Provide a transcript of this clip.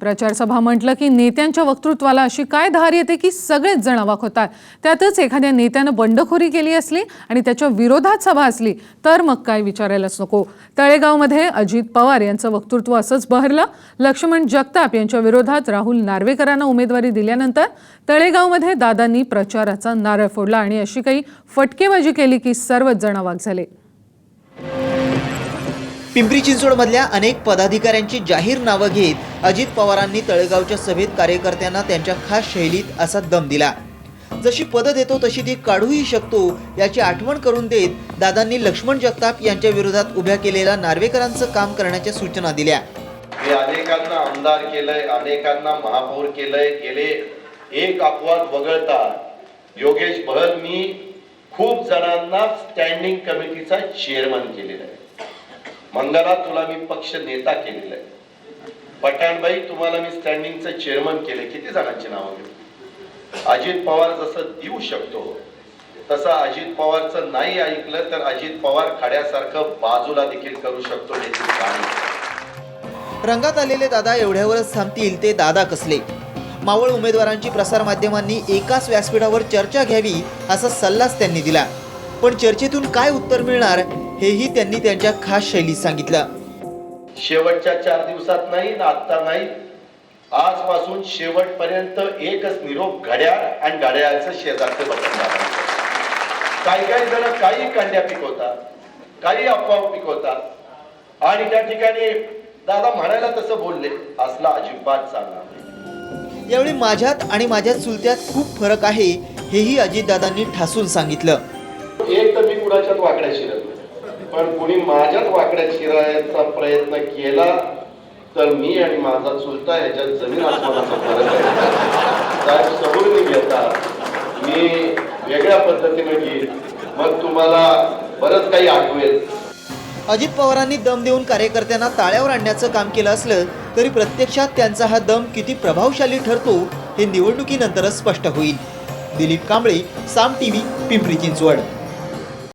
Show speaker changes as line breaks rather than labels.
प्रचार सभा म्हटलं की नेत्यांच्या वक्तृत्वाला अशी काय धार येते की सगळेच जण अवाक होतात। त्यातच एखाद्या नेत्यानं बंडखोरी केली असली आणि त्याच्या विरोधात सभा असली तर मग काय विचारायलाच नको। तळेगावमध्ये अजित पवार यांचं वक्तृत्व असंच बहरलं। लक्ष्मण जगताप यांच्या विरोधात राहुल नार्वेकरांना उमेदवारी दिल्यानंतर तळेगावमध्ये दादांनी प्रचाराचा नारळ फोडला आणि अशी काही फटकेबाजी केली की सर्वच जण अवाक झाले।
पिंपरी चिंचवडमधल्या अनेक पदाधिकाऱ्यांची जाहीर नावं घेत अजित पवारांनी तळेगावच्या सभेत कार्यकर्त्यांना त्यांच्या खास शैलीत असा दम दिला। जशी पदं देतो तशी ती काढूही शकतो याची आठवण करून देत दादांनी लक्ष्मण जगताप यांच्या विरोधात उभ्या केलेल्या नार्वेकरांचं काम करण्याच्या सूचना दिल्या।
मी अनेकांना आमदार केलंय, अनेकांना महापौर केलंय, गेले एक अपवाद वगळता योगेश बहल मी खूप जणांना स्टँडिंग कमिटीचा चेअरमन केलेला आहे। मंगला तुला मी पक्ष नेता केलेला आहे। पठाणबाई तुम्हाला मी स्टँडिंगचं चेअरमन केले। किती जणांची नावं घेऊ? अजित पवार जसं देऊ शकतो तसं अजित पवारचं नाही ऐकलं तर अजित पवार खड्यासारखं बाजूला देखील करू शकतो याची जाणीव।
रंगात आलेले दादा एवढ्यावरच थांबतील ते दादा कसले? मावळ उमेदवारांची प्रसार माध्यमांनी एकाच व्यासपीठावर चर्चा घ्यावी असा सल्लाच त्यांनी दिला। पण चर्चेतून काय उत्तर मिळणार हेही त्यांनी त्यांच्या खास शैलीत सांगितलं।
शेवटच्या 4 दिवसात नाही ना आता नाही, आजपासून शेवटपर्यंत एकच निरोप घड्याळ आणि घड्याळाचं शेजारचं बटन दाबायचं। काही जण काही कांड्या पिकवतात, काही अफवा पिकवतात आणि त्या ठिकाणी दादा म्हणायला तसं बोलले असला अजिबात चालणार नाही।
यावेळी माझ्यात आणि माझ्या चुलत्यात खूप फरक आहे हेही अजितदादांनी ठासून सांगितलं।
एक तर मी कुणाच्यात वाकड्या शिरत नाही, पण कुणी माझ्यात वाकड्या शिरायचा प्रयत्न केला तर मी आणि माझा चुलता ह्याच्यात जमीन आसमानाचा फरक आहे। साहेब सबुरीने घेता, मी वेगळ्या पद्धतीने घेईल, मग तुम्हाला बरंच काही आठवेल।
अजित पवारांनी दम देऊन कार्यकर्त्यांना ताळ्यावर आणण्याचं काम केलं असलं तरी प्रत्यक्षात त्यांचा हा दम किती प्रभावशाली ठरतो हे निवडणुकीनंतरच स्पष्ट होईल। दिलीप कांबळे, साम टीव्ही, पिंपरी चिंचवड।